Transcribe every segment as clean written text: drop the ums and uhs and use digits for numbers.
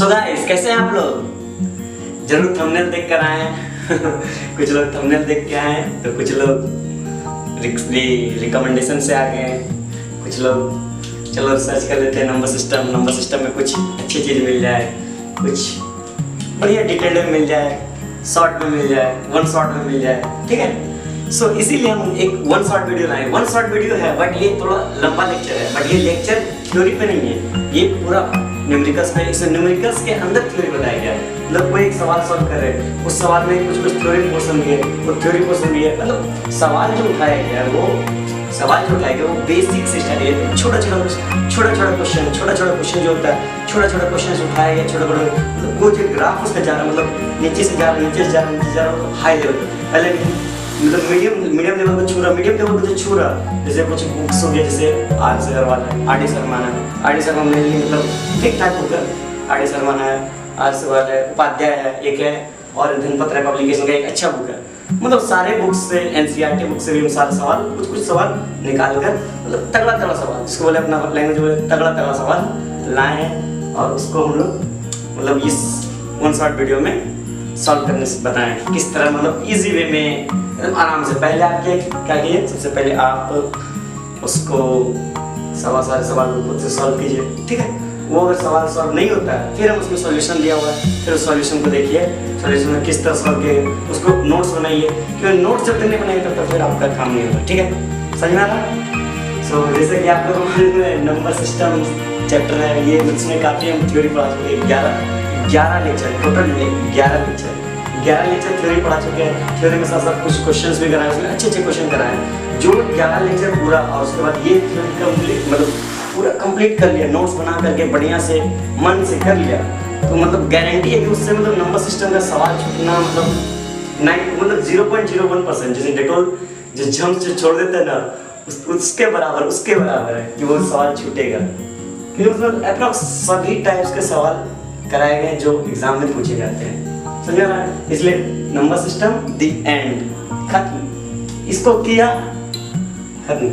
So guys, कैसे हैं आप लोग? जरूर थंबनेल देख कर आए हैं कुछ लोग थंबनेल देख के आए हैं, तो कुछ लोग रिकमेंडेशन से आ गए हैं, कुछ लोग चलो सर्च कर लेते हैं नंबर सिस्टम में कुछ अच्छी चीज़ मिल जाए, कुछ बढ़िया डिटेल में मिल जाए, शॉर्ट में मिल जाए, वन शॉट में मिल जाए, ठीक है। सो इसीलिए हम एक वन शॉट वीडियो लाए। वन शॉट वीडियो है बट ये थोड़ा लंबा लेक्चर है, बट ये लेक्चर थ्योरी पे नहीं है, ये पूरा न्यूमेरिकल्स पे, इसे न्यूमेरिकल्स के अंदर थ्योरी बताया गया है। मतलब कोई एक सवाल सॉल्व कर रहे हैं, उस सवाल में कुछ थ्योरी पोर्शन भी है, वो थ्योरी पोर्शन भी है। मतलब सवाल जो उठाया गया है वो बेसिक से स्टार्ट है, छोटा क्वेश्चन जो होता है, छोटा क्वेश्चन उठाया गया, मतलब वो जो ग्राफ उसका जा रहा है, मतलब नीचे से जा रहा है हाई लेवल। पहले मतलब मीडियम लेवल को छू रहा, जैसे कुछ बुक्स हो गया, जैसे आर डी शर्मा मेनली मतलब ठीक ठाक बुक है। आर डी शर्मा है, आर सवाल है, उपाध्याय है एक है, और धनपत्र है पब्लिकेशन का एक अच्छा बुक है। मतलब सारे बुक्स से, एनसीईआरटी बुक से भी हम सारे सवाल कुछ सवाल निकाल कर, मतलब तगड़ा सवाल, जिसको बोले अपना लैंग्वेज बोले तगड़ा सवाल लाए हैं, और उसको हम लोग मतलब इस वन शॉट वीडियो में सॉल्व करने से बताएं किस तरह, मतलब इजी वे में आराम से। पहले आप क्या कीजिए, सबसे पहले आप उसको सारे सवाल को खुद से सॉल्व कीजिए, ठीक है। वो अगर सवाल सॉल्व नहीं होता है, फिर हम उसमें सॉल्यूशन दिया हुआ है, फिर उस सॉल्यूशन को देखिए, सॉल्यूशन में किस तरह सॉल्व किए, उसको नोट्स बनाइए, क्योंकि नोट्स जब तक नहीं बनाएंगे तब फिर आपका काम नहीं होगा, ठीक है। समझ में आ रहा? सो जैसे कि आप लोगों को नंबर सिस्टम चैप्टर है, ये उसमें काफ़ी हम थ्योरी पढ़ा चुके हैं। 11 लेक्चर टोटल, 11 लेक्चर थ्योरी पढ़ा चुके हैं। थ्योरी के साथ साथ कुछ क्वेश्चंस भी कराए, उसमें अच्छे क्वेश्चन कराए, जो 11 लेक्चर पूरा, और उसके बाद ये थ्योरी कंप्लीट, मतलब पूरा कंप्लीट कर लिया, नोट्स बना करके बढ़िया से मन से कर लिया, तो मतलब गारंटी है कि उससे मतलब नंबर सिस्टम का सवाल छूटना मतलब 0.01%, जैसे डेटोल जो जंप से छोड़ देते हैं ना, उसके बराबर है कि वो सवाल छूटेगा, क्योंकि उसमें अप्रॉक्स सभी टाइप्स के सवाल कराए गए जो एग्जाम में पूछे जाते हैं। समझ रहा है? इसलिए नंबर सिस्टम द एंड, खत्म, इसको किया खत्म।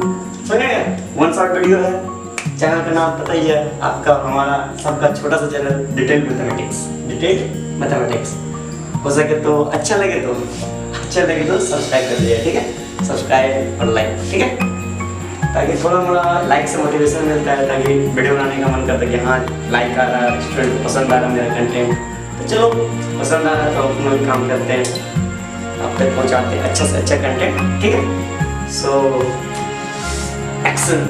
समझेगा? वन शॉट वीडियो है, चैनल का नाम पता ही है आपका, हमारा सबका छोटा सा चैनल डिटेल मैथमेटिक्स। हो सके तो अच्छा लगे तो सब्सक्राइब कर दीजिए, ठीक है। सब्सक्राइब और लाइक, ठीक है, ताकि थोड़ा मोड़ा लाइक से मोटिवेशन मिलता है, ताकि वीडियो बनाने का मन करता है कि हाँ लाइक आ रहा है, स्टूडेंट को पसंद आ रहा है मेरा कंटेंट, तो चलो पसंद आ रहा है तो अपना भी काम करते हैं, आप तक पहुँचाते हैं अच्छा से अच्छा कंटेंट, ठीक है। So action.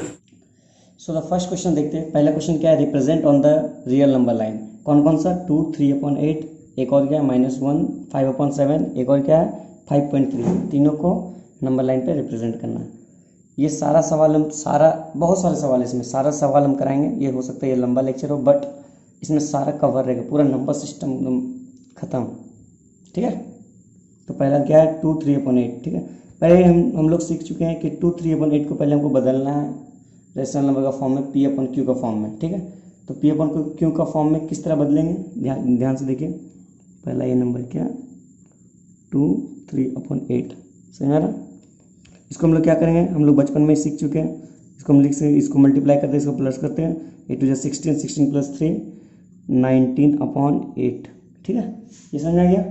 So the first question देखते हैं। पहला क्वेश्चन क्या है, represent on the real number line. कौन सा? 2, 3/8, एक और क्या है -1, 5/7, एक और क्या है 5.3, तीनों को नंबर लाइन पे रिप्रेजेंट करना है। ये सारा सवाल हम बहुत सारे सवाल इसमें, सारा सवाल हम कराएंगे। ये हो सकता है ये लंबा लेक्चर हो, बट इसमें सारा कवर रहेगा, पूरा नंबर सिस्टम एकदम खत्म, ठीक है। तो पहला क्या है 2, 3/8, ठीक है। पहले हम लोग सीख चुके हैं कि 2, 3/8 को पहले हमको बदलना है रेशनल नंबर का फॉर्म में, P/Q का फॉर्म में, ठीक है। तो P/Q का फॉर्म में किस तरह बदलेंगे, ध्यान से देखिए। पहला ये नंबर क्या, 2, 3/8, समझ आ रहा? इसको हम लोग क्या करेंगे, हम लोग बचपन में सीख चुके हैं। इसको हम इसको मल्टीप्लाई करते हैं, इसको प्लस करते हैं, 8 × 16, 16 + 3, 19/8, ठीक है। ये समझ आ गया?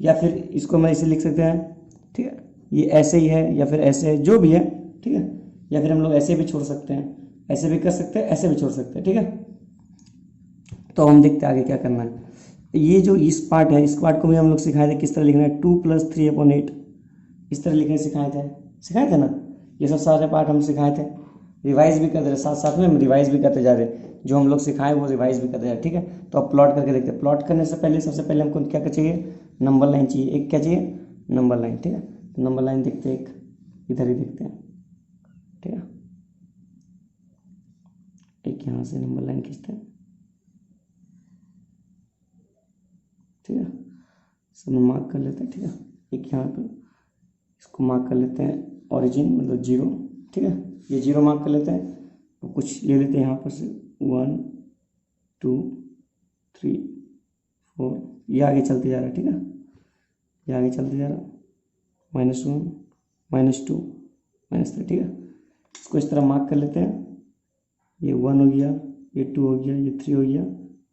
या फिर इसको मैं इसे लिख सकते हैं, ठीक है, ये ऐसे ही है या फिर ऐसे है, जो भी है, ठीक है। या फिर हम लोग ऐसे भी छोड़ सकते हैं, ऐसे भी कर सकते हैं, ऐसे भी छोड़ सकते हैं, ठीक है। तो हम देखते हैं आगे क्या करना है। ये जो इस पार्ट है, इस पार्ट को भी हम लोग सिखाए थे किस तरह लिखना है, 2 + 3/8 इस तरह लिखने सिखाए थे ना। ये सब सारे पार्ट हम सिखाए थे, रिवाइज भी करते रहे, साथ में हम रिवाइज भी करते जा रहे, जो हम लोग सिखाए वो रिवाइज भी करते जा रहे, ठीक है। तो अब प्लॉट करके देखते हैं। प्लॉट करने से पहले सबसे पहले हमको क्या चाहिए, नंबर लाइन चाहिए, एक क्या चाहिए, नंबर लाइन, ठीक है। तो नंबर लाइन देखते हैं, एक इधर ही देखते हैं, ठीक है। एक यहाँ से नंबर लाइन खींचते हैं, ठीक है। सब मार्क कर लेते हैं, ठीक है। एक यहाँ पर इसको मार्क कर लेते हैं, ओरिजिन मतलब 0, ठीक है। ये 0 मार्क कर लेते हैं। और कुछ ले लेते हैं यहाँ पर से 1, 2, 3, 4, ये आगे चलते जा रहा है, ठीक है। ये आगे चलते जा रहा है, -1, -2, -3, ठीक है। इसको इस तरह मार्क कर लेते हैं। ये 1 हो गया, ये 2 हो गया, ये 3 हो गया,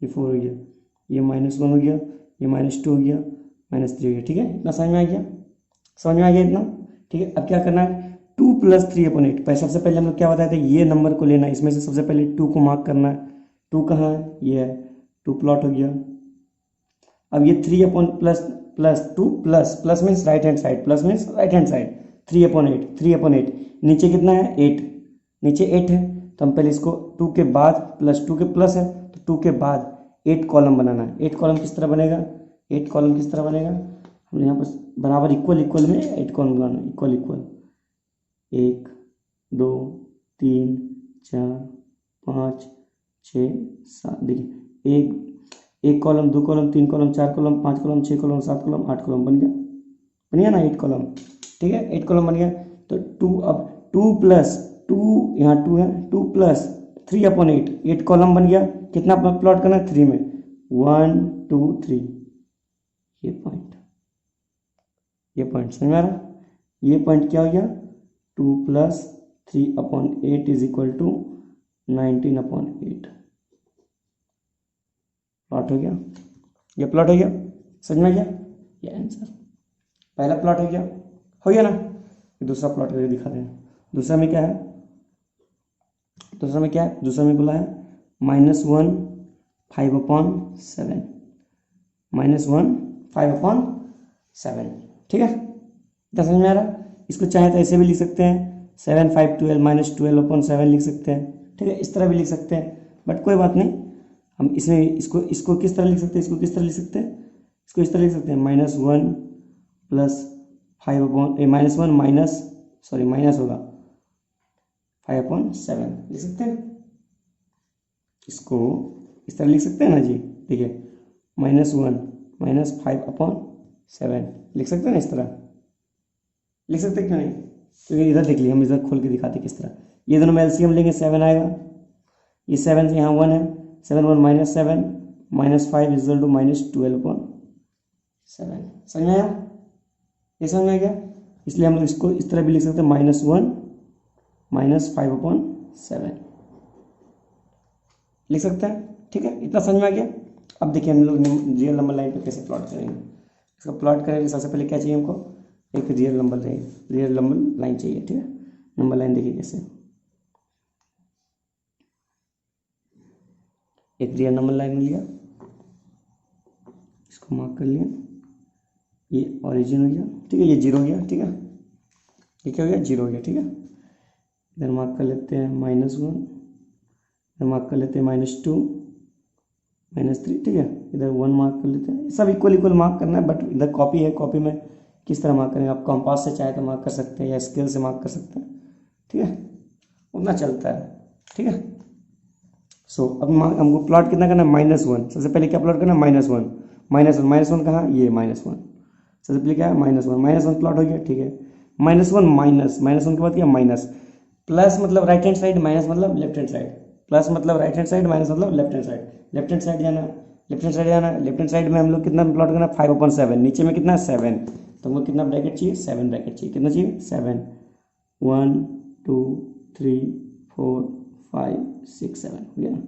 ये 4 हो गया, ये -1 हो गया, ये -2 हो गया, -3 हो गया। ठीक है, इतना समझ में आ गया? समझ में आ गया इतना? ठीक है, अब क्या करना है, 2 + 3/8। सबसे पहले हम लोग क्या बताए थे, ये नंबर को लेना है, इसमें से सबसे पहले 2 को मार्क करना है। 2 कहाँ है, ये है, 2 प्लॉट हो गया। अब ये 3 upon ++2 plus means right hand side, plus means right hand side, 3/8, 3/8। नीचे कितना है, 8, नीचे 8 है, तो हम पहले इसको 2 के बाद +2 के प्लस है, तो 2 के बाद 8 कॉलम बनाना है। 8 कॉलम किस तरह बनेगा, 8 कॉलम किस तरह बनेगा, हमने यहाँ पर बराबर इक्वल में 8 कॉलम बनाना है, इक्वल 1 2 3 4 5 6 7। देखिए, एक column, 2 column, 3 column, 4 column, 5 column, 6 column, 7 column, 8 column बन गया ना 8 कॉलम। ठीक है, 8 कॉलम बन गया। तो 2, अब 2 + 2, यहाँ 2 है, 2 + 3/8, 8 कॉलम बन गया। कितना प्लॉट करना है, 3 में, 1 2 3। ये पॉइंट समझ में आ रहा, ये पॉइंट क्या हो गया, 2 + 3/8 = 19/8। प्लॉट हो गया, ये प्लॉट हो गया, समझ में आ गया, ये आंसर। पहला प्लॉट हो गया ना। दूसरा प्लॉट करके दिखाते हैं। दूसरा में क्या है, दूसरा में बोला है -1 5/7, -1 5/7। ठीक है, इतना समझ में आ रहा। इसको चाहे तो ऐसे भी लिख सकते हैं, 7 5 12 -12/7 लिख सकते हैं। ठीक है, इस तरह भी लिख सकते हैं, बट कोई बात नहीं। हम इसमें इसको किस तरह लिख सकते हैं, इसको किस तरह लिख सकते हैं, इसको इस तरह लिख सकते हैं, -1 + 5/, -1 माइनस, सॉरी माइनस होगा, 5/7 लिख सकते हैं। इसको इस तरह लिख सकते हैं ना जी। देखिए, -1 - 5/7 लिख सकते हैं ना, इस तरह लिख सकते हैं, क्यों नहीं? क्योंकि इधर देख लीजिए, हम इधर खोल के दिखाते किस तरह। ये दोनों में एलसीएम लेंगे, 7 आएगा। ये 7 से यहाँ 1 है, 7 1 -7 -5 = -12/7। समझ में आया? ये समझ में आ गया। इसलिए हम लोग इसको इस तरह भी लिख सकते हैं, -1 - 5/7 लिख सकते हैं। ठीक है, इतना समझ में आ गया। अब देखिए हम लोग रियल नंबर लाइन पे कैसे प्लॉट करेंगे। इसका प्लॉट करेंगे, सबसे पहले क्या चाहिए हमको, एक रियल नंबर लाइन चाहिए। ठीक है, नंबर लाइन देखिए कैसे, एक रियल नंबर लाइन लिया, इसको मार्क कर लिया, ये ओरिजिन हो गया। ठीक है, ये 0 हो गया। ठीक है, ये क्या हो गया, 0 हो गया। ठीक है, इधर मार्क कर लेते हैं -1, इधर मार्क कर लेते हैं -2 -3। ठीक है, इधर 1 मार्क कर लेते हैं। सब इक्वल मार्क करना है, बट इधर कॉपी है, कॉपी में किस तरह मार्क करेंगे, आप कंपास से चाहे तो मार्क कर सकते हैं, या स्केल से मार्क कर सकते हैं। ठीक है, उतना चलता है। ठीक है, सो अब हमको प्लॉट कितना करना है, -1। सबसे पहले क्या प्लॉट करना है, -1 -1 कहाँ, ये -1। सबसे पहले क्या है, -1 प्लॉट हो गया। ठीक है, -1 के बाद क्या, माइनस, प्लस मतलब राइट हैंड साइड, माइनस मतलब लेफ्ट हैंड साइड, प्लस मतलब राइट हैंड साइड, माइनस मतलब left hand side. Left hand side जाना, लेफ्ट हैंड साइड में हम लोग कितना प्लॉट करना, 5/7। नीचे में कितना, 7, तो हमको कितना ब्रैकेट चाहिए, 7 ब्रैकेट चाहिए। कितना चाहिए, 7, 1 2 3 4 5 6 7 हो गया ना।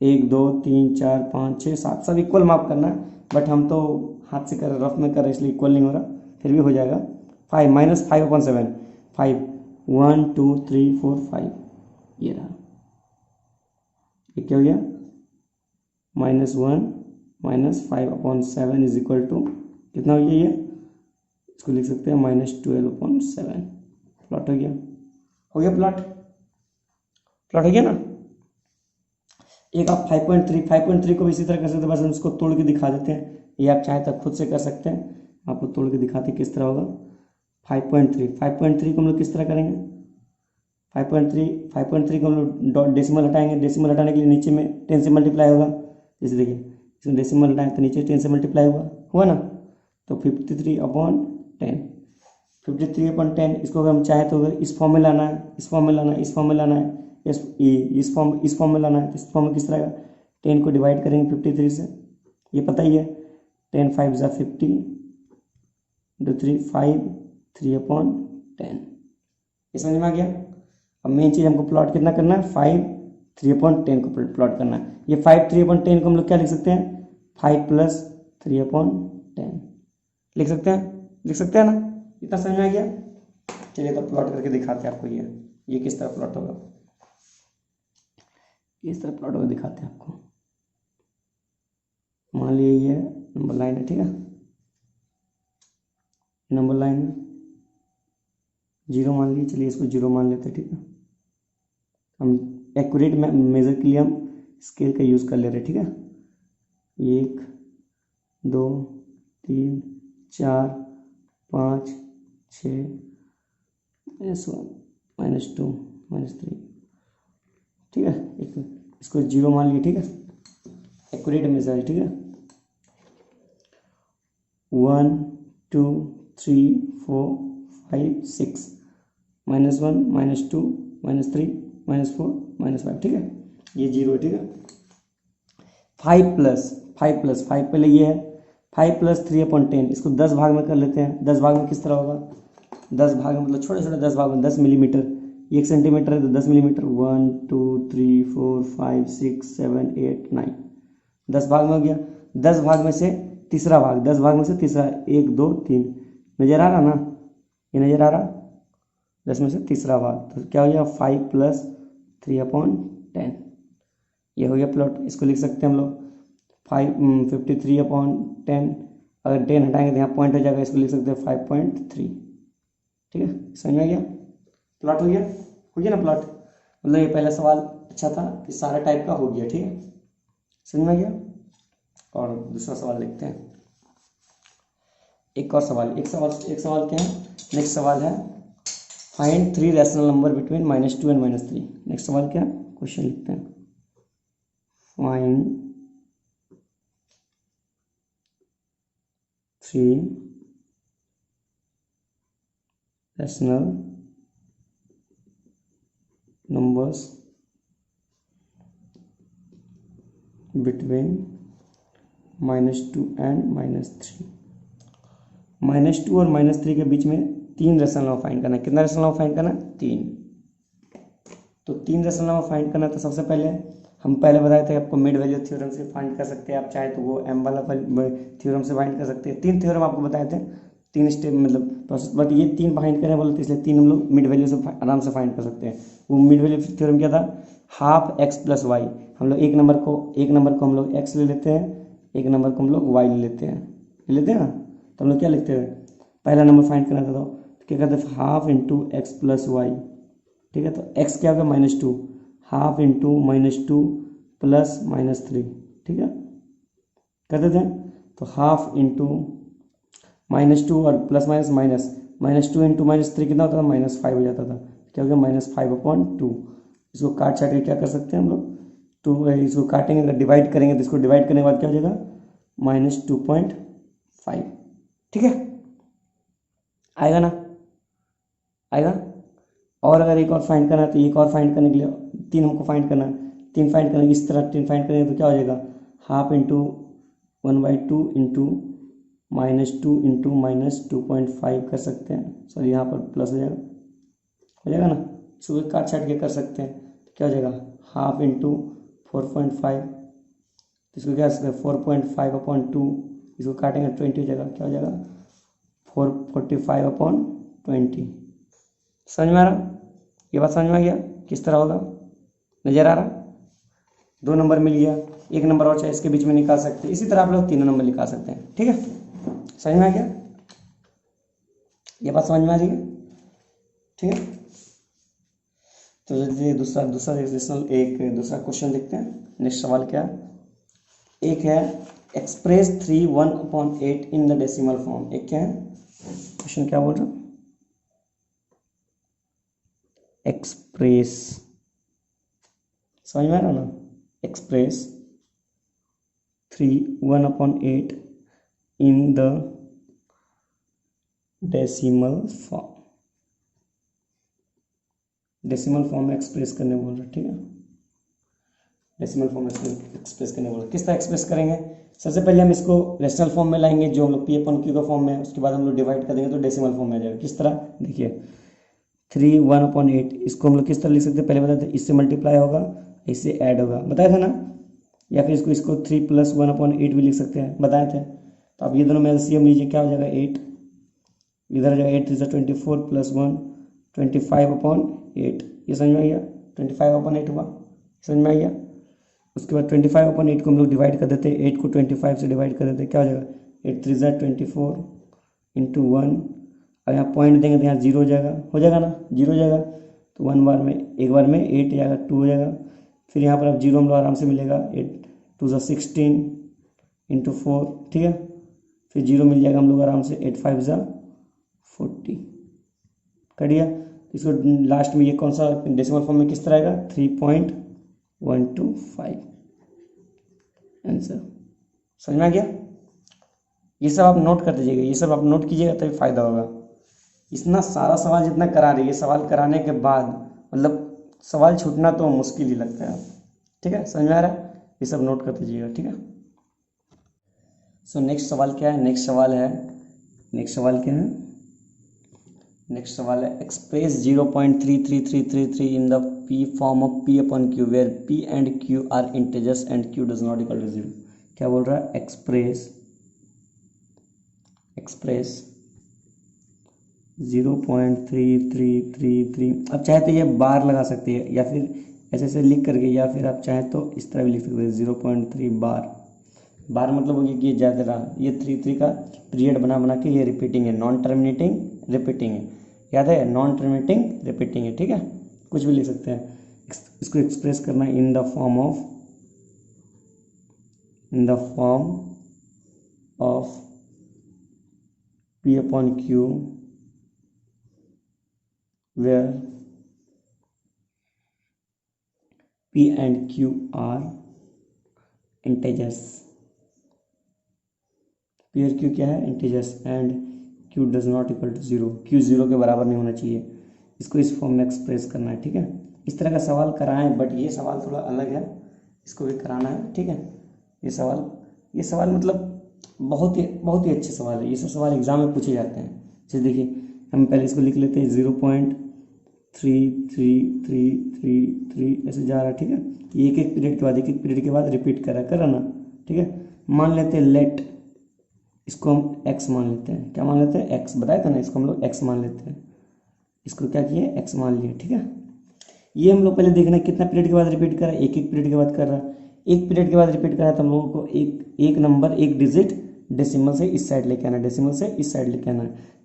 1 2 3 4 5 6 7 सब इक्वल मार्क करना है, बट हम तो हाथ से कर रहे, रफ में कर रहे, इसलिए इक्वल नहीं हो रहा, फिर भी हो जाएगा। 5 -5/7, 5 1 2 3 4 5, ये रहा। ये क्या हो गया, -1 - 5/7 = कितना हो गया, ये इसको लिख सकते हैं -12/7। प्लॉट हो गया, प्लॉट हो गया ना। एक आप 5.3 को भी इसी तरह कर सकते हैं, बस हम इसको तोड़ के दिखा देते हैं। ये आप चाहे तो खुद से कर सकते हैं, आपको तोड़ के दिखाते हैं किस तरह होगा। 5.3 को हम लोग किस तरह करेंगे, 5.3 को हम लोग डेसिमल हटाएंगे। डेसिमल हटाने के लिए नीचे में 10 से मल्टीप्लाई होगा। जैसे देखिए, इसमें डेसिमल हटाएं तो नीचे 10 से मल्टीप्लाई हुआ ना, तो 53/10। 53/10 इसको अगर हम चाहें तो इस फॉर्म में लाना है, इस फॉर्म में लाना है, इस फॉर्म में लाना है, इस फॉर्म में लाना है। तो इस फॉर्म में किस तरह का, 10 को डिवाइड करेंगे 53 से, ये पता ही है, 10 5 = 50 × 3 5 3/10। ये समझ में आ गया। अब मेन चीज़ हमको प्लॉट कितना करना है, 5 3/10 को प्लॉट करना है। ये 5 3/10 को हम लोग क्या लिख सकते हैं, 5 + 3/10 लिख सकते हैं, लिख सकते हैं ना। इतना समझ में आ गया। चलिए तो प्लॉट करके दिखाते हैं आपको। ये किस तरह प्लॉट होगा, किस तरह प्लॉट होगा दिखाते हैं आपको। मान लीजिए ये नंबर लाइन है, ठीक है, नंबर लाइन है, 0 मान लीजिए। चलिए इसको 0 मान लेते हैं, ठीक है। हम एक्यूरेट मेजर के लिए हम स्केल का यूज़ कर ले रहे हैं, ठीक है। 1 2 3 4 5 6 -1 -2 -3, ठीक है। इसको 0 मान लिए, ठीक है, एक्यूरेट मेजर है, ठीक है। 1 2 3 4 5 6 -1 -2 -3 -4 -5, ठीक है। ये 0 है, ठीक है। 5 + 5 पहले ये है 5 + 3/10, इसको 10 भाग में कर लेते हैं। 10 भाग में किस तरह होगा, 10 भाग में मतलब छोटे छोटे 10 भाग में 10 मिलीमीटर, 1 सेंटीमीटर है तो 10 मिलीमीटर। 1 2 3 4 5 6 7 8 9, 10 भाग में हो गया। 10 भाग में से तीसरा भाग, 10 भाग में से तीसरा, 1 2 3, नज़र आ रहा ना, ये नज़र आ रहा, 10 में से तीसरा भाग, तो क्या हो गया 5 + 3/10, ये हो गया प्लॉट। इसको लिख सकते हैं हम लोग 53/10, अगर 10 हटाएंगे तो यहाँ पॉइंट हो जाएगा, इसको लिख सकते हैं 5.3, ठीक है। समझ में आ गया, प्लॉट हो गया ना प्लॉट। मतलब ये पहला सवाल अच्छा था कि सारा टाइप का हो गया, ठीक है, समझ में आ गया। और दूसरा सवाल देखते हैं, एक और सवाल, एक सवाल क्या है, नेक्स्ट सवाल है find 3 rational number between -2 and -3। Next सवाल क्या, क्वेश्चन लिखते हैं, find 3 rational numbers between -2 and -3। -2 और -3 के बीच में 3 रैशनल नंबर फाइंड करना है। कितना रैशनल नंबर फाइंड करना है, 3। तो 3 रैशनल नंबर फाइंड करना है, तो सबसे पहले हम पहले बताए थे आपको मिड वैल्यू थ्योरम से फाइंड कर सकते हैं, आप चाहे तो वो एम वाला थ्योरम से फाइंड कर सकते हैं। 3 थ्योरम आपको बताए थे, 3 स्टेप मतलब प्रोसेस, बट ये 3 फाइंड करें बोले तो इसलिए 3 हम लोग मिड वैल्यू से आराम से फाइंड कर सकते हैं। वो मिड वैल्यू थ्योरम क्या था, हाफ x + y। हम लोग एक नंबर को हम लोग x ले लेते हैं, एक नंबर को हम लोग y ले लेते हैं ना। तो हम लोग क्या लिखते हैं, पहला नंबर फाइंड करना था तो क्या करते हैं, हाफ इंटू x + y, ठीक है। तो x क्या होगा, -2, हाफ इंटू -2 + -3, ठीक है, कर देते हैं। तो हाफ इंटू -2 और प्लस माइनस -2 इंटू -3 कितना होता था, -5 हो जाता था। क्या हो गया, -5/2। इसको काट छाट के क्या कर सकते हैं हम लोग, तो इसको काटेंगे, अगर डिवाइड करेंगे तो इसको डिवाइड करने के बाद क्या हो जाएगा, -2.5, ठीक है, आएगा ना, आएगा। और अगर एक और फाइंड करना है तो एक और फाइंड करने के लिए 3 हमको फाइंड करना है, 3 फाइंड करेंगे, इस तरह 3 फाइंड करेंगे तो क्या हो जाएगा, हाफ इंटू 1/2 इंटू -2 इंटू -2.5 कर सकते हैं, सॉरी यहाँ पर प्लस हो जाएगा ना। इसको काट छाट के कर सकते हैं, तो क्या हो जाएगा, हाफ इंटू 4.5, तो इसको क्या 4.5/2, इसको काटेंगे 20 हो जाएगा, क्या हो जाएगा 445/20। समझ में आ रहा, ये बात समझ में आ गया किस तरह होगा, नजर आ रहा। 2 नंबर मिल गया, एक नंबर और चाहे इसके बीच में निकाल सकते हैं। इसी तरह आप लोग 3 नंबर निकाल सकते हैं, ठीक है, समझ में आ गया, ये बात समझ में आ रही है, ठीक है। तो ये दूसरा दूसरा क्वेश्चन देखते हैं। नेक्स्ट सवाल क्या है, एक है express 3 1/8 in the decimal form. एक क्या है क्वेश्चन, क्या बोल रहा हूँ, एक्सप्रेस, समझ में आ रहा ना, express 3 1/8 in the decimal form. Decimal form में एक्सप्रेस करने बोल रहे, ठीक है, डेसिमल फॉर्म में एक्सप्रेस करने बोल रहे। किस तरह एक्सप्रेस करेंगे, सबसे पहले हम इसको रेशनल फॉर्म में लाएंगे, जो हम लोग P/Q का फॉर्म में, उसके बाद हम लोग डिवाइड कर देंगे तो डेसिमल फॉर्म में आ जाएगा। किस तरह, देखिए 3 1/8, इसको हम लोग किस तरह लिख सकते हैं, पहले बताते हैं, इससे मल्टीप्लाई होगा, इससे ऐड होगा, बताया था ना। या फिर इसको 3 + 1/8 भी लिख सकते हैं, बताए थे। तो अब ये दोनों में एलसीएम लीजिए, क्या हो जाएगा 8, इधर हो जाएगा 8 3 24 + 1 25/8। ये समझ में आ गया, 25/8 हुआ, समझ में आ गया। उसके बाद 25/8 को हम लोग डिवाइड कर देते हैं, 8 को 25 से डिवाइड कर देते हैं, क्या हो जाएगा 8 3 24 × 1। अब यहाँ पॉइंट देंगे तो यहाँ 0 हो जाएगा ना, 0 हो जाएगा। तो 1 बार में, एक बार में 8 जाएगा, 2 हो जाएगा। फिर यहाँ पर अब 0 हम लोग आराम से मिलेगा, 8 2 16 × 4, ठीक है। फिर 0 मिल जाएगा हम लोग आराम से, 8 5 40 कर दिया। इसको लास्ट में ये कौन सा डेसिमल फॉर्म में किस तरह आएगा, 3.125 आंसर। समझ में आ गया। ये सब आप नोट कर दीजिएगा, ये सब आप नोट कीजिएगा तभी फायदा होगा। इतना सारा सवाल जितना करा रही है, सवाल कराने के बाद मतलब सवाल छूटना तो मुश्किल ही लगता है, ठीक है। समझ में आ रहा है, ये सब नोट कर दीजिएगा, ठीक है। सो नेक्स्ट सवाल क्या है, नेक्स्ट सवाल क्या है, नेक्स्ट सवाल है express 0.33333 in the p form of p/q where p and q are integers and q does not equal to 0। क्या बोल रहा है, एक्सप्रेस 0.3333। अब चाहे तो ये बार लगा सकते हैं, या फिर ऐसे ऐसे लिख करके, या फिर आप चाहे तो इस तरह भी लिख सकते हैं 0.3 बार मतलब हो गया कि ये ज़्यादा रहा, ये 3 का पीरियड बना के ये रिपीटिंग है, नॉन टर्मिनेटिंग रिपीटिंग है, याद है, नॉन टर्मिनेटिंग रिपीटिंग है, ठीक है। कुछ भी लिख सकते हैं। इसको एक्सप्रेस करना इन the form of p/q where p and q are integers, p और q क्या है, integers, and q does not equal to 0, q 0 के बराबर नहीं होना चाहिए। इसको इस फॉर्म में एक्सप्रेस करना है, ठीक है। इस तरह का सवाल कराएं, बट ये सवाल थोड़ा अलग है, इसको भी कराना है, ठीक है। ये सवाल मतलब बहुत ही अच्छे सवाल है। ये सब सवाल एग्जाम में पूछे जाते हैं। जैसे देखिए, हम पहले इसको लिख लेते हैं 0.3333 ऐसे जा रहा है, ठीक है। एक एक पीरियड के बाद रिपीट करा ना, ठीक है। मान लेते हैं लेट, इसको हम x मान लेते हैं, क्या मान लेते हैं, x, बताया था ना, इसको हम लोग x मान लेते हैं। इसको क्या किए, x मान लिए, ठीक है। ये हम लोग पहले देखना कितना पीरियड के बाद रिपीट कर रहा है, एक पीरियड के बाद कर रहा है। एक पीरियड के बाद रिपीट कर रहा है तो हम लोगों को एक नंबर, एक डिजिट डेसिमल से इस साइड लेके आना है,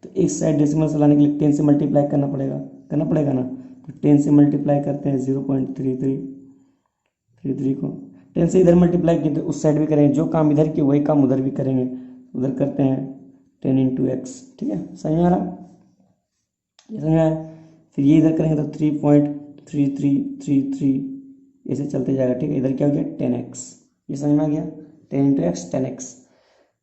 तो एक साइड डेसिमल से लाने के लिए 10 से मल्टीप्लाई करना पड़ेगा ना। तो 10 से मल्टीप्लाई करते हैं 0.3333 को, 10 से इधर मल्टीप्लाई किए तो उस साइड भी करेंगे, जो काम इधर किए वही काम उधर भी करेंगे, उधर करते हैं 10 × x, ठीक है। समझ में आ रहा, ये समझ में आया। फिर ये इधर करेंगे तो 3.3333 ऐसे चलते जाएगा, ठीक है। इधर क्या हो गया 10x, ये समझ में आ गया, 10 × x 10x।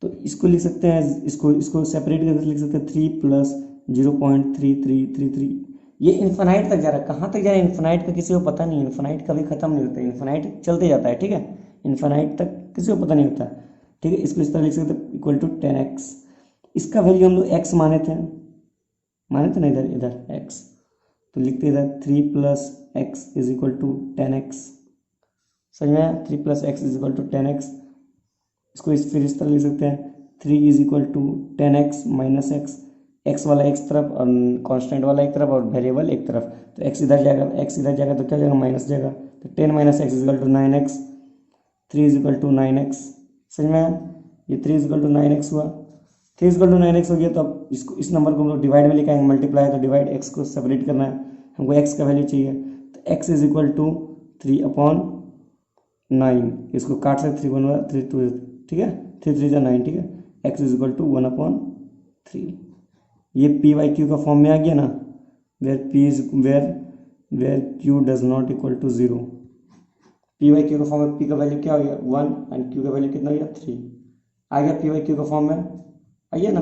तो इसको लिख सकते हैं, इसको सेपरेट करके लिख सकते हैं 3 + 0.3333। ये इन्फिनाइट तक जा रहा है, कहाँ तक जा रहा है, इन्फिनाइट का किसी को पता नहीं है, इन्फिनाइट कभी खत्म नहीं होता, इन्फिनाइट चलते जाता है, ठीक है। इन्फिनाइट तक किसी को पता नहीं होता, ठीक है। इसको इस तरह लिख सकते हैं इक्वल टू 10x। इसका वैल्यू हम लोग x माने थे ना, इधर x, तो लिखते इधर 3 + x = 10x। समझ में आया, 3 + x = 10x। इसको फिर इस तरह लिख सकते हैं 3 = 10x - x, x वाला एक तरफ और कांस्टेंट वाला एक तरफ और वेरिएबल एक तरफ, तो x इधर जाएगा तो क्या जाएगा, माइनस जाएगा, तो 10 - x = 9x, 3 = 9x। समझ में आया, ये 3 = 9x हुआ, 3 = 9x हो गया। तो अब इसको, इस नंबर को हम लोग डिवाइड में लेके आएंगे, मल्टीप्लाई, तो डिवाइड x को सेपरेट करना है, हमको x का वैल्यू चाहिए, तो x = 3/9, इसको काट सकते 3 1 3 2, ठीक है, 3 3 9, ठीक है। x = 1/3। ये p/q का फॉर्म में आ गया ना, where q does not equal to 0। p/q का फॉर्म में p का वैल्यू क्या हो गया 1 एंड q का वैल्यू कितना हो गया 3 आ गया, p/q का फॉर्म में आइए ना,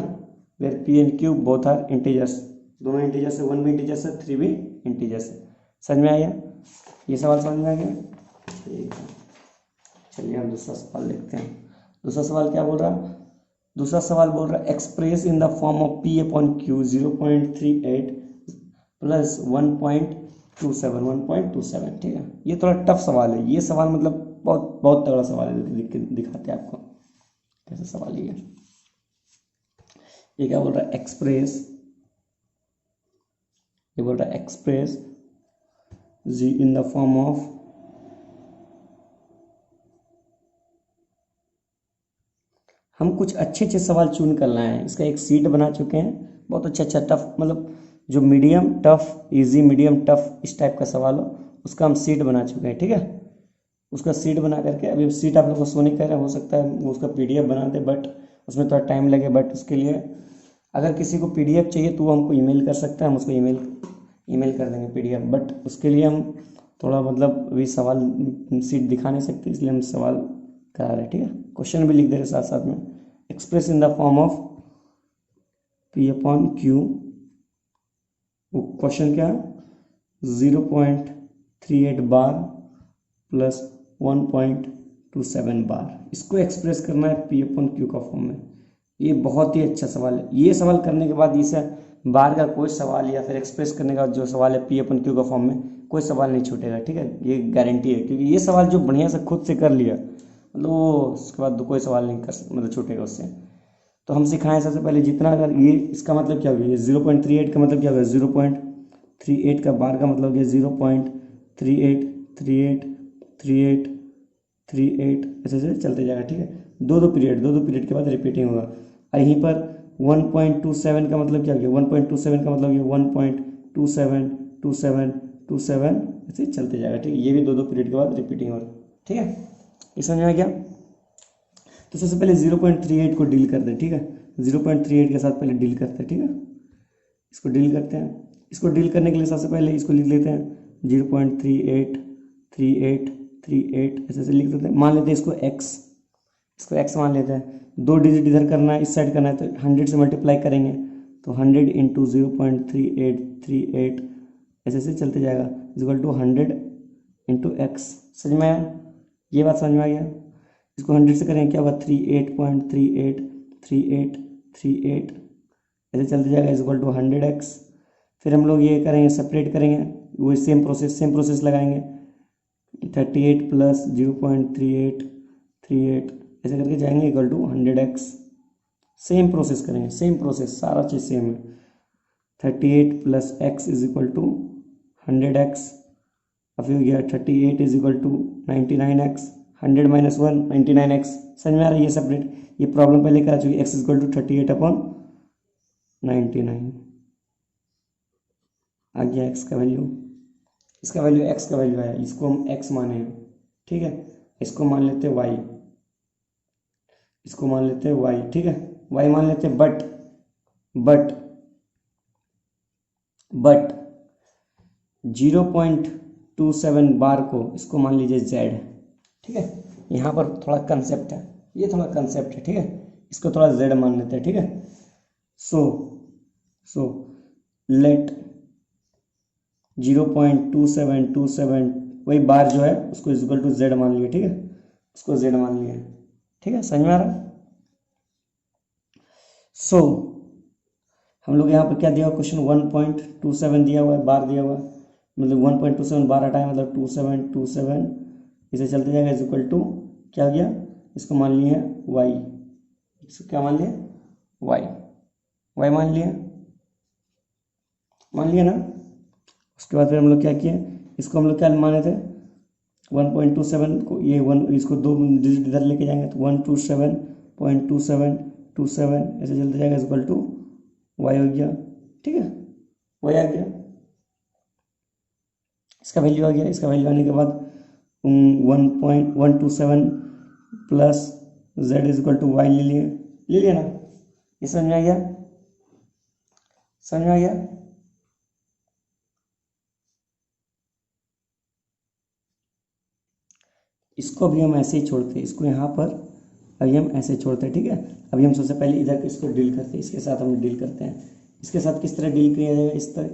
where p and q both are integers, दोनों इंटीजर्स है, 1 भी इंटीजर्स है, 3 भी इंटीजर्स है। समझ में आया, ये सवाल समझ में आ गया, ठीक है। चलिए हम दूसरा सवाल देखते हैं। दूसरा सवाल क्या बोल रहा है, दूसरा सवाल बोल रहा है express in the form of p/q 0.38 + 1.5 1.27, ठीक है। ये थोड़ा टफ सवाल है, ये सवाल मतलब बहुत बहुत तगड़ा सवाल है, दिखाते हैं आपको कैसा सवाल है ये क्या बोल रहा है, एक्सप्रेस, ये बोल रहा है express G in the form of, हम कुछ अच्छे अच्छे सवाल चुन कर लाए हैं, इसका एक सीट बना चुके हैं, बहुत अच्छा टफ, मतलब जो medium tough, easy medium tough इस टाइप का सवाल हो उसका हम सीट बना चुके हैं, ठीक है। उसका सीट बना करके, अभी सीट आप लोग को सोने कह रहे, हो सकता है वो उसका PDF बना दे, बट उसमें थोड़ा टाइम लगे, बट उसके लिए अगर किसी को PDF चाहिए तो वो हमको ईमेल कर सकता है, हम उसको ईमेल कर देंगे PDF, बट उसके लिए हम थोड़ा मतलब अभी सवाल सीट दिखा नहीं सकते, इसलिए हम सवाल करा रहे हैं, ठीक है। क्वेश्चन भी लिख दे रहे साथ साथ में, express in the form of P/Q, question क्या, 0.38 बार प्लस 1.27 बार, इसको एक्सप्रेस करना है P/Q का फॉर्म में। ये बहुत ही अच्छा सवाल है, ये सवाल करने के बाद इसे बार का कोई सवाल या फिर एक्सप्रेस करने का जो सवाल है P/Q का फॉर्म में, कोई सवाल नहीं छूटेगा, ठीक है, ये गारंटी है, क्योंकि ये सवाल जो बढ़िया से खुद से कर लिया मतलब वो उसके बाद कोई सवाल नहीं कर मतलब छूटेगा उससे। तो हम सिखाएं सबसे पहले जितना, अगर ये इसका मतलब क्या हो गया, ये 0.38 का मतलब क्या हो गया, 0.38 का बार का मतलब हो गया 0.38383838 ऐसे ऐसे चलते जाएगा, ठीक है। दो पीरियड के बाद रिपीटिंग होगा। और यहीं पर 1.27 का मतलब क्या हो गया, 1.27 का मतलब ये 1.272727 ऐसे चलते जाएगा, ठीक है। ये भी दो पीरियड के बाद रिपीटिंग होगा, ठीक है। ये समझ में आ गया। तो सबसे पहले 0.38 को डील करते हैं, ठीक है, 0.38 के साथ पहले डील करते हैं, ठीक है। इसको डील करते हैं, इसको डील करने के लिए सबसे पहले इसको लिख लेते हैं 0.383838 ऐसे ऐसे लिख देते हैं। मान लेते हैं इसको x मान लेते हैं, 2 डिजिट इधर करना है, इस साइड करना है, तो 100 से मल्टीप्लाई करेंगे तो 100 इंटू 0.3838 ऐसे ऐसे चलते जाएगा, इक्वल टू 100 इंटू एक्स। समझ में आया, ये बात समझ में आ गया। इसको 100 से करेंगे क्या होगा, 38.383838 ऐसे चलते जाएगा, इक्वल टू 100x। फिर हम लोग ये करेंगे, सेपरेट करेंगे, वही सेम प्रोसेस लगाएंगे, 38 प्लस 0.3838 ऐसे करके जाएंगे, equal to 100x। Same process करेंगे, सेम प्रोसेस, सारा चीज़ सेम है। 38 plus x is equal to 100x। अब हो गया 38 is equal to 99x, 100 minus 1 99x। समझ में आ रहा है, ये सेपरेट, ये प्रॉब्लम पहले करा चुकी, x इज इक्वल टू 38/99 आ गया x का वैल्यू, इसका वैल्यू x का वैल्यू है, इसको हम x माने हैं, ठीक है। इसको मान लेते हैं y, इसको मान लेते हैं y, ठीक है, y मान लेते हैं। बट 0.27 बार को इसको मान लीजिए z, ठीक है। यहाँ पर थोड़ा कंसेप्ट है, ये थोड़ा कंसेप्ट है, ठीक है, इसको थोड़ा z मान लेते हैं, ठीक है। सो लेट 0.2727 वही बार जो है उसको इक्वल टू z मान लिया, ठीक है, उसको z मान लिया, ठीक है। समझ में आ रहा है। सो हम लोग यहाँ पर क्या दिया हुआ, क्वेश्चन 1.27 दिया हुआ है, बार दिया हुआ है, मतलब 1.27 बार हटाए मतलब 2727 इसे चलते जाएगा, इज इक्वल टू क्या हो गया, इसको मान लिया y, इसको क्या मान लिया, y मान लिया ना। उसके बाद फिर हम लोग क्या किए, इसको हम लोग क्या माने थे, 1.27 को ये इसको 2 डिजिट इधर लेके जाएंगे तो 127.2727 ऐसे चलते जाएगा, इक्वल टू y हो गया, ठीक है, y आ गया, इसका वैल्यू आ गया। इसका वैल्यू आने के बाद 1.127 plus z is equal to y ले लिया ना। ये समझ में आ गया, इसको अभी हम ऐसे ही छोड़ते हैं, इसको यहाँ पर अभी हम ऐसे छोड़ते हैं, ठीक है। अभी हम सबसे पहले इधर इसको डील करते हैं, इसके साथ हम डील करते हैं। इसके साथ किस तरह डील किया जाएगा, इस तरह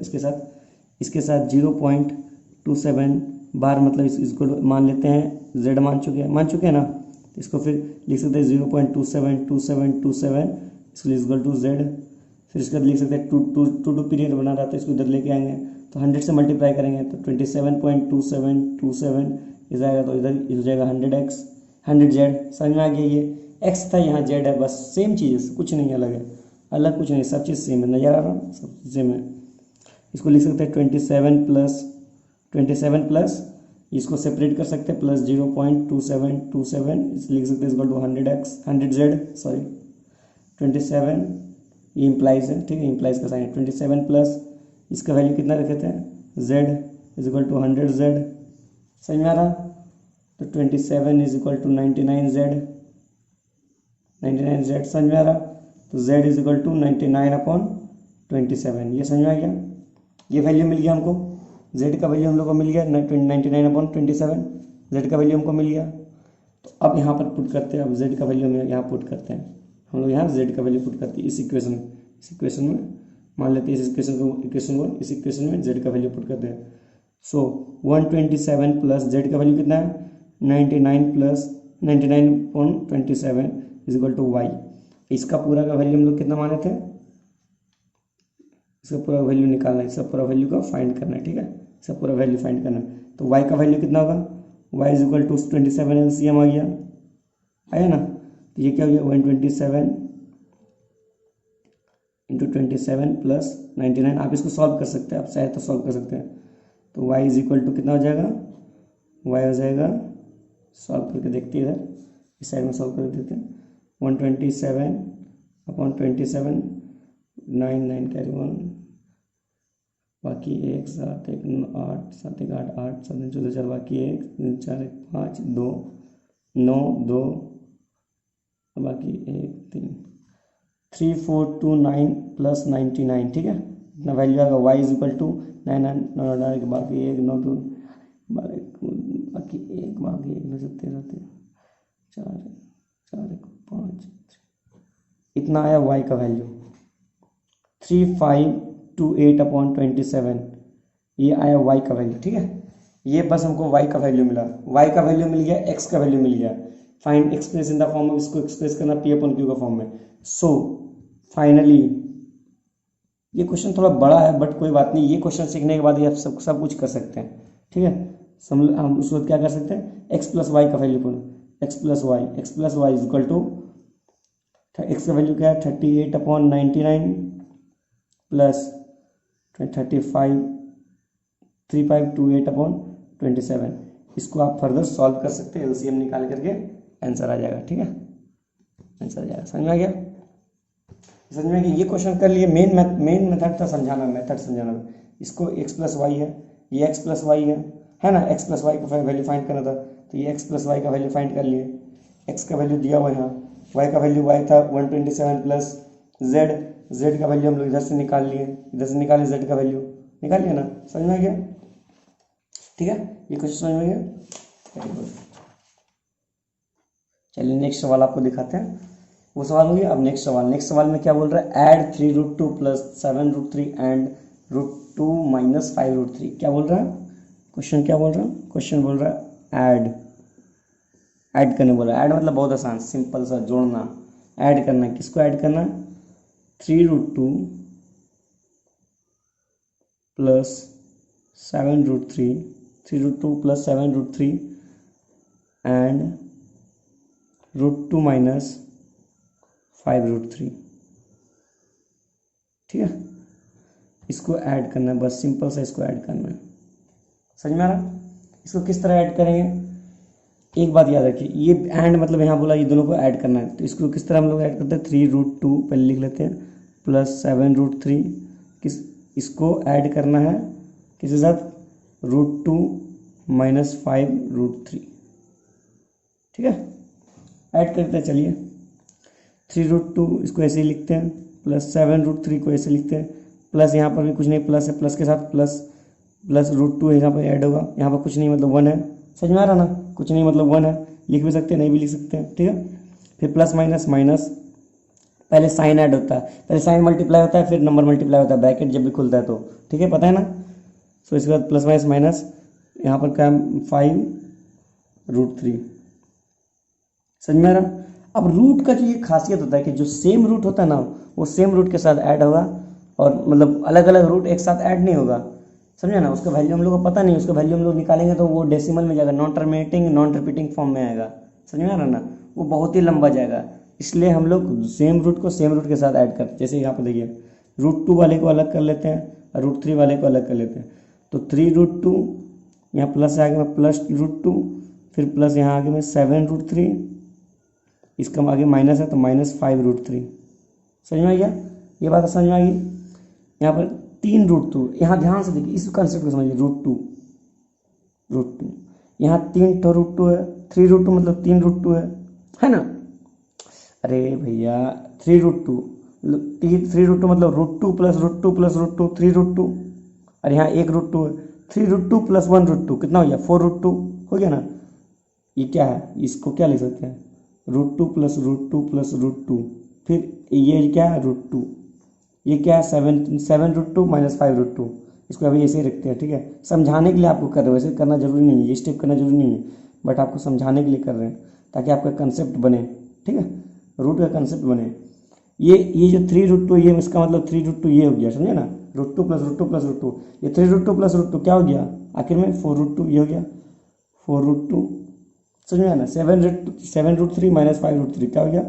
इसके साथ 0.27 बार मतलब इसको मान लेते हैं, z मान चुके हैं ना, तो इसको फिर लिख सकते हैं 0.272727 इसको इक्वल टू z। फिर इसके बाद लिख सकते हैं टू पीरियड बना रहा था, इसको इधर लेके आएंगे तो 100 से मल्टीप्लाई करेंगे तो 27.2727 इधर आएगा, तो इधर हो जाएगा 100x 100z। समझ में आ गया, ये x था यहाँ z है, बस सेम चीज़, कुछ नहीं अलग है, अलग कुछ नहीं, सब चीज़ सेम है, नजर आ रहा है, सब चीज़ सेम है। इसको लिख सकते हैं 27 प्लस इसको सेपरेट कर सकते हैं प्लस 0.2727 लिख सकते हैं equal to 100x 100z sorry 27, ये इम्प्लाइज है, ठीक है, इम्प्लाइज का साइन है। 27 प्लस इसका वैल्यू कितना रखे थे z is equal to 100z। समझ में आ रहा, तो 27 इज इक्वल टू 99z समझ में आ रहा, तो z इज इक्वल टू 99/27। ये समझ में आ गया, ये वैल्यू मिल गया हमको, z का वैल्यू हम लोग को मिल गया 99/27, z का वैल्यू हमको मिल गया। तो अब यहाँ पर पुट करते हैं, अब z का वैल्यू हम यहाँ पुट करते हैं, हम लोग यहाँ z का वैल्यू पुट करते हैं इस इक्वेशन में मान लेते हैं, इस इक्वेशन में z का वैल्यू पुट करते हैं। सो 127 प्लस z का वैल्यू कितना है 99 plus 99.27 is equal to y। इसका पूरा का वैल्यू हम लोग कितना माने थे, इसका पूरा वैल्यू निकालना है, इसका पूरा वैल्यू का फाइंड करना है, ठीक है, इसका पूरा वैल्यू फाइंड करना है। तो y का वैल्यू कितना होगा, y is equal to 27 LCM आ गया, आया ना, तो ये क्या हो गया 127 इंटू 27 प्लस 99। आप इसको सॉल्व कर सकते हैं, आप चाहे तो सॉल्व कर सकते हैं। तो y इज इक्वल टू कितना हो जाएगा, y हो जाएगा, सॉल्व करके देखते हैं, इधर इस साइड में सॉल्व कर देते हैं, 127/27 9 कैरी 1 बाकी 1 7 1 8 7 1 8 8 7 14 4 बाकी 1 3 4 1 5 2 9 2 बाकी 1 3 3429 प्लस 99, ठीक है, इतना वैल्यू आएगा। y इज इक्वल टू 9 बाकी 1 9 2 बाकी 1 बाकी 1 9 13 4 4 1 5 इतना आया y का वैल्यू 3528/27, ये आया y का वैल्यू, ठीक है। ये बस हमको y का वैल्यू मिला, y का वैल्यू मिल गया, x का वैल्यू मिल गया। Find express in the form of, इसको एक्सप्रेस करना p/q का फॉर्म में। सो फाइनली ये क्वेश्चन थोड़ा बड़ा है बट कोई बात नहीं, ये क्वेश्चन सीखने के बाद ये आप सब कुछ कर सकते हैं, ठीक है। हम उसको क्या कर सकते हैं, x प्लस वाई का value put, x plus y is equal to, x का वैल्यू क्या है 38/99 प्लस 3528/27। इसको आप फर्दर सॉल्व कर सकते हैं, एलसीएम निकाल करके आंसर आ जाएगा, ठीक है, आंसर आ जाएगा। समझ में आ गया, समझ में आ गया, ये क्वेश्चन कर लिए। मेन मेथड था समझाना, इसको x प्लस वाई है, ये x प्लस वाई है ना, x प्लस वाई का वैल्यू फाइंड करना था, तो ये x प्लस वाई का वैल्यू फाइंड कर लिए। x का वैल्यू दिया हुआ है यहाँ, y का वैल्यू y था 127 प्लस z का वैल्यू हम लोग इधर से निकाल लिए, इधर से निकाले z का वैल्यू निकाल लिया ना। समझ में आ गया, ठीक है, ये क्वेश्चन समझ में आ गया, वेरी गुड। चलिए नेक्स्ट सवाल आपको दिखाते हैं, वो सवाल हो गया। अब नेक्स्ट सवाल में क्या बोल रहा है, ऐड 3√2 प्लस 7√3 एंड √2 माइनस 5√3। क्या बोल रहा है क्वेश्चन, क्या बोल रहा है क्वेश्चन, बोल रहा है ऐड करने बोला। ऐड मतलब बहुत आसान, सिंपल सा, जोड़ना, ऐड करना। किसको ऐड करना, 3√2 प्लस 7√3 3√2 प्लस 7√3 एंड √2 माइनस 5√3, ठीक है। इसको ऐड करना है, बस सिंपल सा इसको ऐड करना है। समझ में आ रहा, इसको किस तरह ऐड करेंगे, एक बात याद रखिए, ये एंड मतलब यहाँ बोला ये दोनों को ऐड करना है, तो इसको किस तरह हम लोग ऐड करते हैं, 3√2 पहले लिख लेते हैं प्लस 7√3, इसको ऐड करना है किसके साथ, √2 माइनस 5√3, ठीक है, ऐड करते हैं। चलिए 3√2 इसको ऐसे ही लिखते हैं, प्लस 7√3 को ऐसे लिखते हैं, प्लस यहाँ पर भी कुछ नहीं, प्लस है, प्लस के साथ प्लस √2 यहाँ पर ऐड होगा, यहाँ पर कुछ नहीं मतलब 1 है। समझ में आ रहा ना, कुछ नहीं मतलब 1 है, लिख भी सकते हैं, नहीं भी लिख सकते हैं, ठीक है। फिर प्लस माइनस, पहले साइन ऐड होता है, पहले साइन मल्टीप्लाई होता है, फिर नंबर मल्टीप्लाई होता है, ब्रैकेट जब भी खुलता है तो, ठीक है, पता है ना। सो इसके बाद प्लस माइनस माइनस, यहाँ पर क्या 5√3। समझ में आ रहा, अब रूट का जो ये खासियत होता है कि जो सेम रूट होता है ना, वो सेम रूट के साथ ऐड होगा, और मतलब अलग अलग रूट एक साथ ऐड नहीं होगा। समझे ना। उसका वैल्यू हम लोग को पता नहीं, उसका वैल्यू हम लोग निकालेंगे तो वो डेसिमल में जाएगा, non terminating non repeating form में आएगा, समझ में आ रहा ना, वो बहुत ही लंबा जाएगा। इसलिए हम लोग सेम रूट को सेम रूट के साथ ऐड करते हैं। जैसे यहाँ पर देखिए √2 वाले को अलग कर लेते हैं और √3 वाले को अलग कर लेते हैं। तो 3√2 यहाँ प्लस आगे में +√2, फिर प्लस यहाँ आगे में 7√3, इसका आगे माइनस है तो -5√3। समझ में आ गया, ये बात समझ में आ गई। यहाँ पर 3√2, यहाँ ध्यान से देखिए, इस कंसेप्ट को समझिए, √2 यहाँ 3 तो √2 है, 3√2 मतलब 3√2 है ना। अरे भैया 3√2 मतलब √2 प्लस √2 प्लस √2 3√2, और यहाँ 1√2 है, 3√2 प्लस 1√2 कितना हो गया 4√2 हो गया ना। ये क्या है, इसको क्या लिख सकते हैं, √2 प्लस √2 प्लस √2, फिर ये क्या है √2, ये क्या है 7√2 माइनस 5√2, इसको अभी ऐसे ही रखते हैं, ठीक है। समझाने के लिए आपको कर रहे हो, वैसे करना जरूरी नहीं है, ये स्टेप करना जरूरी नहीं है, बट आपको समझाने के लिए कर रहे हैं ताकि आपका कंसेप्ट बने, ठीक है, रूट का कंसेप्ट बने। ये जो 3√2 ये इसका मतलब 3√2 ये हो गया, समझे ना, √2 प्लस √2 प्लस √2, ये 3√2 प्लस √2 क्या हो गया आखिर में 4√2, ये हो गया 4√2, समझ में आया ना। 7√3 माइनस 5√3 क्या हो गया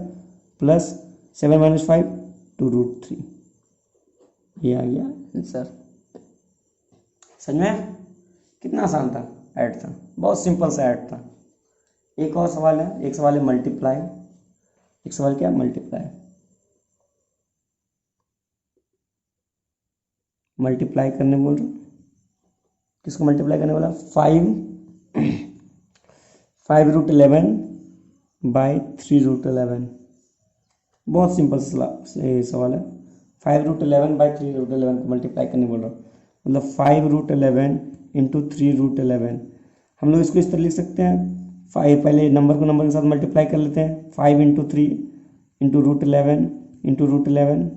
प्लस 7 माइनस 5 2√3, ये आ गया आंसर। समझ में, कितना आसान था, ऐड था, बहुत सिंपल सा ऐड था। एक और सवाल है, एक सवाल है मल्टीप्लाई, एक सवाल क्या मल्टीप्लाई, मल्टीप्लाई करने बोल रहा, किसको मल्टीप्लाई करने बोला, 5√11 बाई 3√11, बहुत सिंपल सवाल है। 5√11 बाई 3√11 को मल्टीप्लाई करने बोल रहा हूँ, मतलब 5√11 इंटू 3√11। हम लोग इसको इस तरह लिख सकते हैं, 5 पहले नंबर को नंबर के साथ मल्टीप्लाई कर लेते हैं, 5 इंटू 3 इंटू √11 इंटू √11।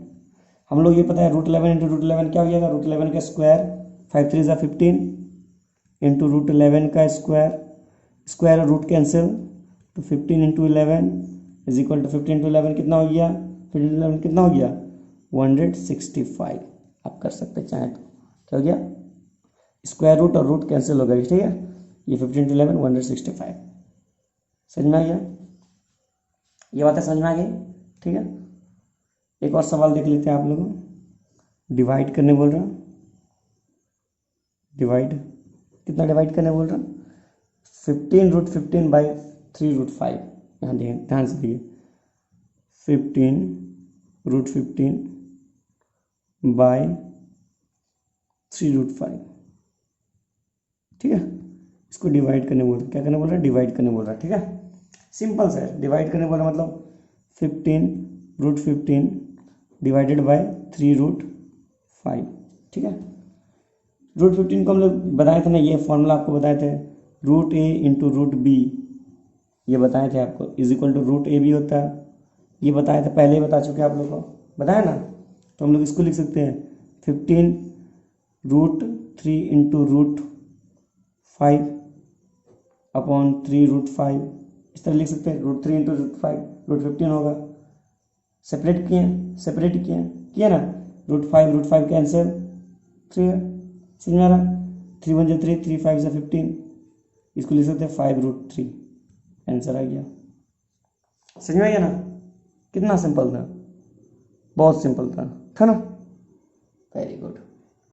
हम लोग ये पता है √11 इंटू √11 क्या हो जाएगा, √11 का स्क्वायर, 5 3 ज़ा 15 इंटू √11 का स्क्वायर और रूट कैंसिल, तो 15 into 11 is equal to 15 into 11 कितना हो गया, 15 इंटू 11 कितना हो गया 165। आप कर सकते हैं चाहे तो, क्या हो गया स्क्वायर रूट और रूट कैंसिल हो गया, ठीक है। ये 15 इंटू 11 165, समझ में आ गया, ये बातें समझ में आ गई, ठीक है। एक और सवाल देख लेते हैं आप लोगों, डिवाइड करने बोल रहा, डिवाइड कितना डिवाइड करने बोल रहा, 15√15 बाई 3√5। यहाँ देखिए ध्यान से देखिए, 15√15 बाई 3√5, ठीक है। इसको डिवाइड करने बोल रहा, क्या करने बोल रहा है, डिवाइड करने बोल रहा, ठीक है। सिंपल सा है, डिवाइड करने बोल रहा मतलब 15√15 डिवाइडेड बाय 3√5, ठीक है। √15 को हम लोग बताए थे ना, ये फॉर्मूला आपको बताए थे, √a इंटू √b, ये बताए थे आपको, इज इक्वल टू √ab होता है, ये बताए थे, पहले ही बता चुके हैं आप लोग को, बताया ना। तो हम लोग इसको लिख सकते हैं 15√3 इंटू √5 अपॉन 3√5, इस तरह लिख सकते हैं, √3 इंटू √5 √15 होगा। सेपरेट किए ना, √5 कैंसिल, 3 है, समझ में आ रहा, 3 1 जा 3, 3 5 जा 15, इसको लिख सकते हैं 5√3, आंसर आ गया। समझ में आ गया ना, कितना सिंपल था, बहुत सिंपल था ना, वेरी गुड।